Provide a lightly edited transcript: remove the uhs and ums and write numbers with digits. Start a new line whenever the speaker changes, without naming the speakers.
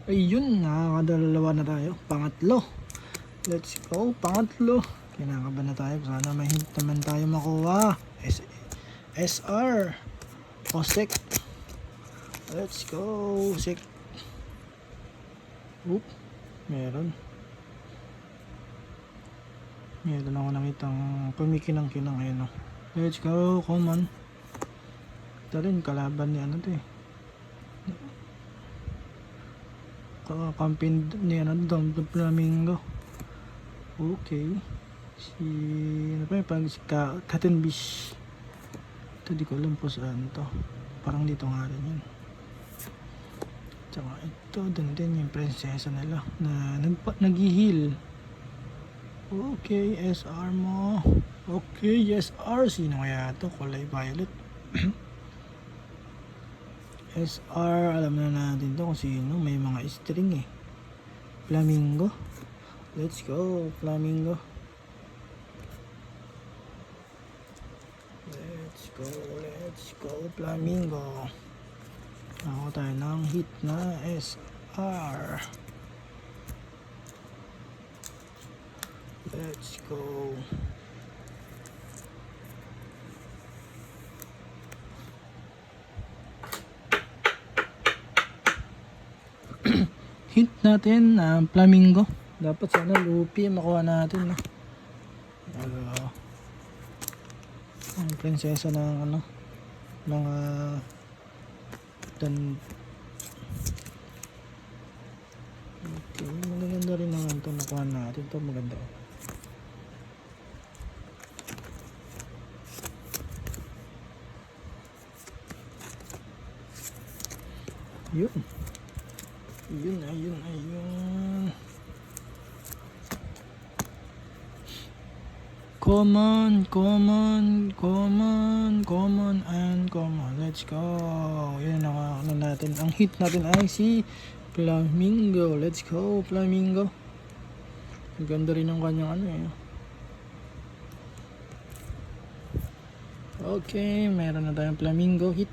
Ayun, nakakadalawa na tayo. Pangatlo. Let's go, pangatlo. Kinakabahan na tayo. Sana may hint naman tayo makuha. SR. O SEC. Let's go. SEC. Oop. Meron ako nakitang kumikinang-kinang. Ayun o. Let's go. Come on. Ito rin, kalaban ni ano to eh. Kakampin ni ano doon, Flamingo. Okay. Ano pa yung si Cotton Fish. Ito di ko alam po saan to. Parang dito nga rin yun. Tsaka ito, doon din yung prinsesa nila na nag-heal. Okay, SR mo. Okay, SR. Sino kaya ito? Kulay violet. SR, alam na natin to kung sino. May mga string eh. Flamingo. Let's go, Flamingo. Let's go, Flamingo. Ako tayo ng hit na SR. Let's go. Hint natin Flamingo. Dapat sana Luffy makuha natin. Ang prinsesa ng ano, mga okay, maganda rin naman ito nakuha natin. Ito maganda. Yun. Ayun. Common and common. Let's go. Yan ang ano natin. Ang hit natin ay si Flamingo. Let's go, Flamingo. Ang ganda rin ang kanyang ano eh. Okay, meron na tayong Flamingo hit.